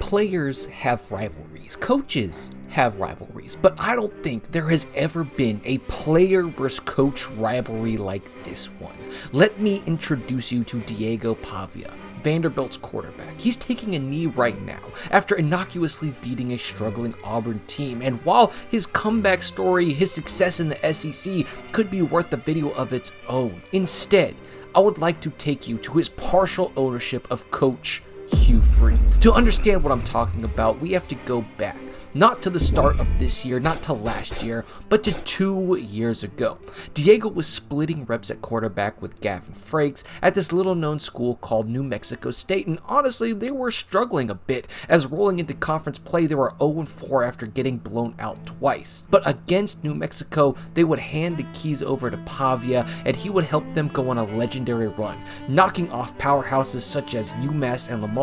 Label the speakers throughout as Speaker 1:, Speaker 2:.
Speaker 1: Players have rivalries, coaches have rivalries, but I don't think there has ever been a player versus coach rivalry like this one. Let me introduce you to Diego Pavia, Vanderbilt's quarterback. He's taking a knee right now after innocuously beating a struggling Auburn team, and while his comeback story, his success in the SEC could be worth a video of its own, instead, I would like to take you to his partial ownership of Coach Hugh Freeze. To understand what I'm talking about, we have to go back, not to the start of this year, not to last year, but to 2 years ago. Diego was splitting reps at quarterback with Gavin Frakes at this little known school called New Mexico State, and honestly, they were struggling a bit, as rolling into conference play, they were 0-4 after getting blown out twice. But against New Mexico, they would hand the keys over to Pavia, and he would help them go on a legendary run, knocking off powerhouses such as UMass and Lamar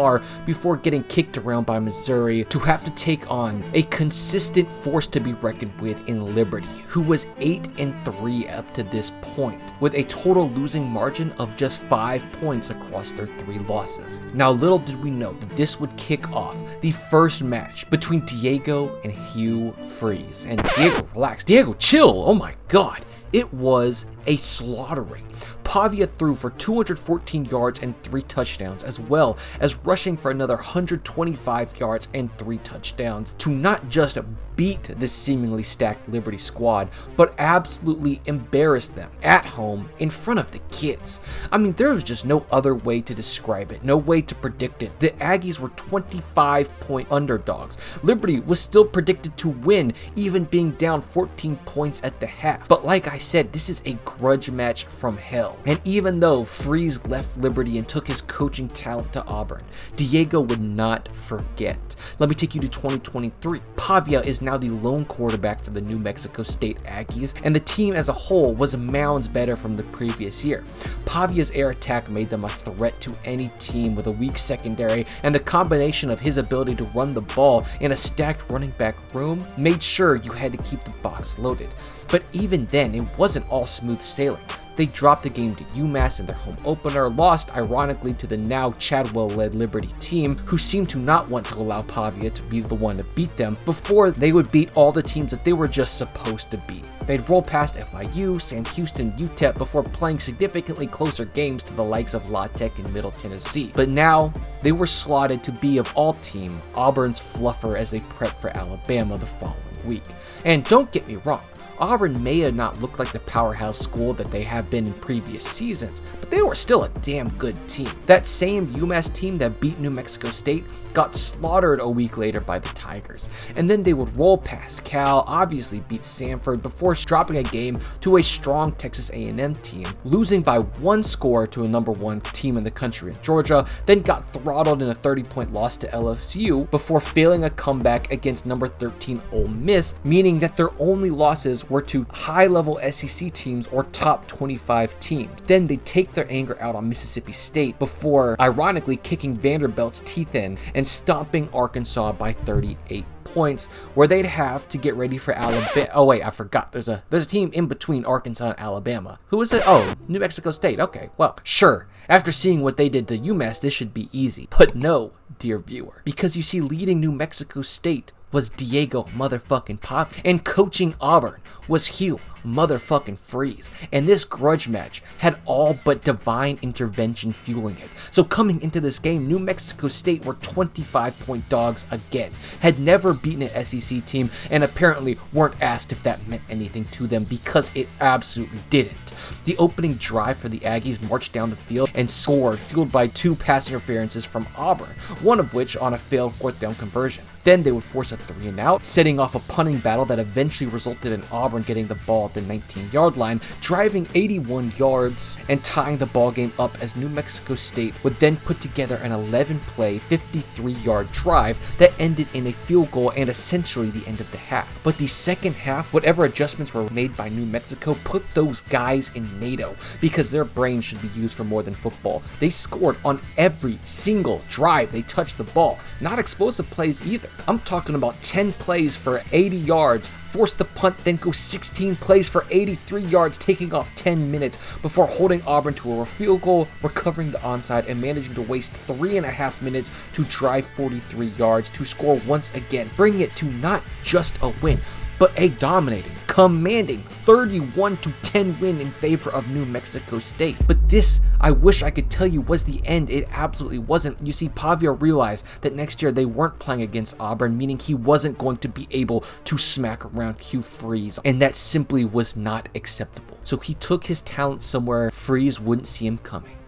Speaker 1: before getting kicked around by Missouri to have to take on a consistent force to be reckoned with in Liberty, who was 8-3 up to this point, with a total losing margin of just 5 points across their 3 losses. Now, little did we know that this would kick off the first match between Diego and Hugh Freeze. And Diego, relax. Diego, chill. Oh my God. It was a slaughtering. Pavia threw for 214 yards and 3 touchdowns, as well as rushing for another 125 yards and 3 touchdowns to not just beat the seemingly stacked Liberty squad, but absolutely embarrass them at home in front of the kids. I mean, there was just no other way to describe it, no way to predict it. The Aggies were 25-point underdogs. Liberty was still predicted to win, even being down 14 points at the half. But like I said, this is a grudge match from hell. And even though Freeze left Liberty and took his coaching talent to Auburn, Diego would not forget. Let me take you to 2023. Pavia is now the lone quarterback for the New Mexico State Aggies, and the team as a whole was mounds better from the previous year. Pavia's air attack made them a threat to any team with a weak secondary, and the combination of his ability to run the ball in a stacked running back room made sure you had to keep the box loaded. But even then, it wasn't all smooth sailing. They dropped the game to UMass in their home opener, lost ironically to the now Chadwell-led Liberty team, who seemed to not want to allow Pavia to be the one to beat them before they would beat all the teams that they were just supposed to beat. They'd roll past FIU, Sam Houston, UTEP before playing significantly closer games to the likes of La Tech and Middle Tennessee. But now, they were slotted to be, of all team, Auburn's fluffer as they prep for Alabama the following week. And don't get me wrong, Auburn may have not looked like the powerhouse school that they have been in previous seasons, but they were still a damn good team. That same UMass team that beat New Mexico State got slaughtered a week later by the Tigers, and then they would roll past Cal, obviously beat Samford before dropping a game to a strong Texas A&M team, losing by 1 score to a number 1 team in the country in Georgia, then got throttled in a 30-point loss to LSU before failing a comeback against number 13 Ole Miss, meaning that their only losses were to high-level SEC teams or top 25 teams. Then they take their anger out on Mississippi State before ironically kicking Vanderbilt's teeth in and stomping Arkansas by 38 points, where they'd have to get ready for Alabama. Oh wait, I forgot. There's a team in between Arkansas and Alabama. Who is it? Oh, New Mexico State. Okay, well, sure. After seeing what they did to UMass, this should be easy. But no, dear viewer, because you see, leading New Mexico State was Diego motherfucking Pavia, and coaching Auburn was Hugh motherfucking Freeze, and this grudge match had all but divine intervention fueling it. So coming into this game, New Mexico State were 25-point dogs again, had never beaten an SEC team, and apparently weren't asked if that meant anything to them, because it absolutely didn't. The opening drive for the Aggies marched down the field and scored, fueled by 2 pass interferences from Auburn, one of which on a failed 4th down conversion. Then they would force a 3-and-out, setting off a punting battle that eventually resulted in Auburn getting the ball at the 19-yard line, driving 81 yards and tying the ball game up, as New Mexico State would then put together an 11-play, 53-yard drive that ended in a field goal and essentially the end of the half. But the second half, whatever adjustments were made by New Mexico, put those guys in NATO, because their brains should be used for more than football. They scored on every single drive they touched the ball, not explosive plays either. I'm talking about 10 plays for 80 yards, forced the punt, then go 16 plays for 83 yards, taking off 10 minutes before holding Auburn to a field goal, recovering the onside, and managing to waste 3.5 minutes to drive 43 yards to score once again, bringing it to not just a win, but a dominating, commanding 31-10 win in favor of New Mexico State. But this, I wish I could tell you, was the end. It absolutely wasn't. You see, Pavia realized that next year they weren't playing against Auburn, meaning he wasn't going to be able to smack around Hugh Freeze, and that simply was not acceptable. So he took his talent somewhere Freeze wouldn't see him coming: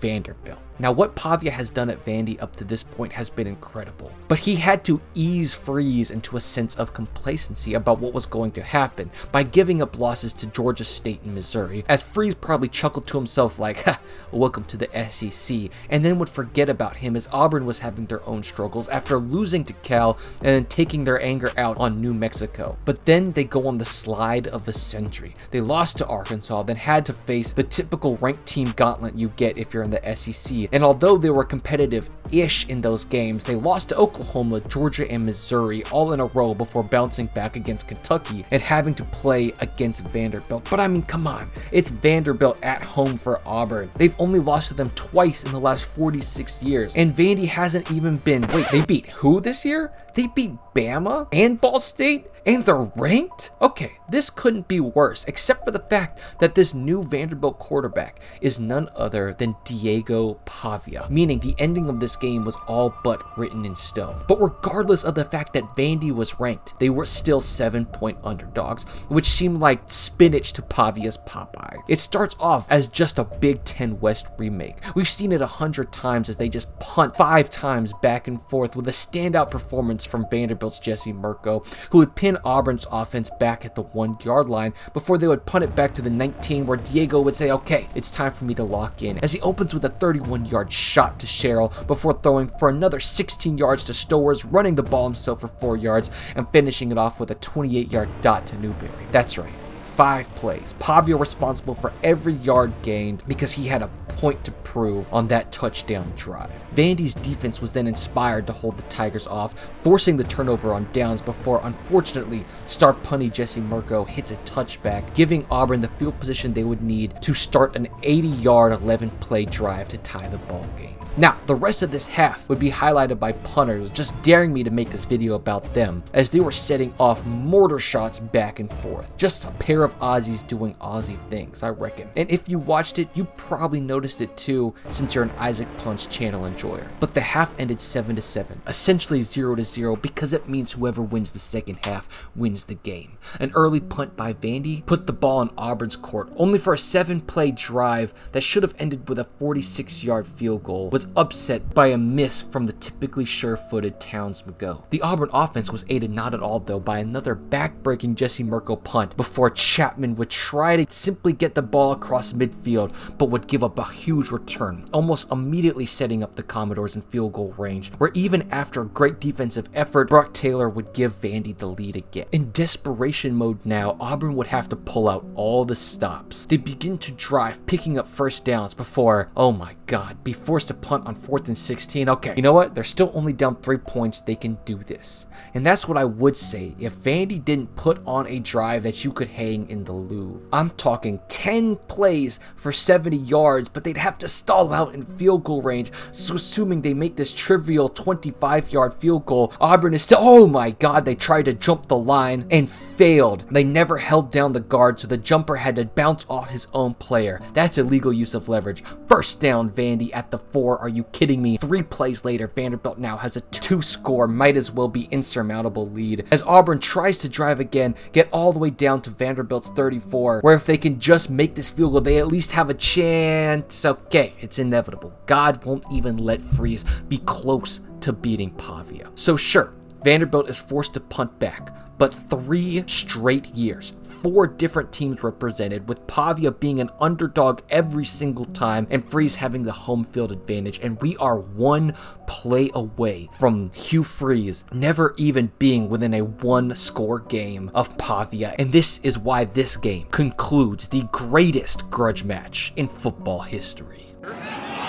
Speaker 1: Vanderbilt. Now, what Pavia has done at Vandy up to this point has been incredible, but he had to ease Freeze into a sense of complacency about what was going to happen by giving up losses to Georgia State and Missouri, as Freeze probably chuckled to himself like, ha, welcome to the SEC, and then would forget about him as Auburn was having their own struggles after losing to Cal and then taking their anger out on New Mexico. But then they go on the slide of the century. They lost to Arkansas, then had to face the typical ranked team gauntlet you get if you're in the SEC. And although they were competitive-ish in those games, they lost to Oklahoma, Georgia, and Missouri all in a row before bouncing back against Kentucky and having to play against Vanderbilt. But I mean, come on, it's Vanderbilt at home for Auburn. They've only lost to them twice in the last 46 years, and Vandy hasn't even been, wait, they beat who this year? They beat Bama and Ball State? And they're ranked? Okay, this couldn't be worse, except for the fact that this new Vanderbilt quarterback is none other than Diego Pavia, meaning the ending of this game was all but written in stone. But regardless of the fact that Vandy was ranked, they were still 7-point underdogs, which seemed like spinach to Pavia's Popeye. It starts off as just a Big Ten West remake. We've seen it 100 times as they just punt 5 times back and forth with a standout performance from Vanderbilt's Jesse Mirko, who would pin Auburn's offense back at the 1-yard line before they would punt it back to the 19, where Diego would say, okay, it's time for me to lock in, as he opens with a 31-yard shot to Sherrill before throwing for another 16 yards to Stowers, running the ball himself for 4 yards, and finishing it off with a 28-yard dot to Newberry. That's right, 5 plays. Pavia responsible for every yard gained because he had a point to prove on that touchdown drive. Vandy's defense was then inspired to hold the Tigers off, forcing the turnover on downs before, unfortunately, star punty Jesse Mirko hits a touchback, giving Auburn the field position they would need to start an 80-yard 11-play drive to tie the ball game. Now, the rest of this half would be highlighted by punters just daring me to make this video about them, as they were setting off mortar shots back and forth. Just a pair of Aussies doing Aussie things, I reckon. And if you watched it, you probably noticed it too, since you're an Isaac Punch channel enjoyer. But the half ended 7-7, essentially 0-0, because it means whoever wins the second half wins the game. An early punt by Vandy put the ball in Auburn's court, only for a 7-play drive that should have ended with a 46-yard field goal was upset by a miss from the typically sure-footed Towns McGo. The Auburn offense was aided not at all though by another back-breaking Jesse Mirko punt before Chapman would try to simply get the ball across midfield but would give up a huge return, almost immediately setting up the Commodores in field goal range, where even after a great defensive effort, Brock Taylor would give Vandy the lead again. In desperation mode now, Auburn would have to pull out all the stops. They begin to drive, picking up first downs before, oh my god, be forced to punt on 4th and 16. Okay, you know what? They're still only down 3 points. They can do this. And that's what I would say if Vandy didn't put on a drive that you could hang in the Louvre. I'm talking 10 plays for 70 yards, but they'd have to stall out in field goal range. So assuming they make this trivial 25-yard field goal, Auburn is still, oh my god, they tried to jump the line and failed. They never held down the guard, so the jumper had to bounce off his own player. That's illegal use of leverage. First down, Vandy at the 4. Are you kidding me? 3 plays later, Vanderbilt now has a 2-score, might as well be insurmountable lead, as Auburn tries to drive again, get all the way down to Vanderbilt's 34, where if they can just make this field goal, they at least have a chance. Okay, it's inevitable. God won't even let Freeze be close to beating Pavia. So sure, Vanderbilt is forced to punt back, but 3 straight years, 4 different teams represented, with Pavia being an underdog every single time and Freeze having the home field advantage, and we are 1 play away from Hugh Freeze never even being within a 1-score game of Pavia, and this is why this game concludes the greatest grudge match in football history.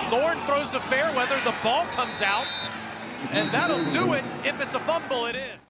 Speaker 2: Thorne throws to Fairweather, the ball comes out, and that'll do it. If it's a fumble, it is.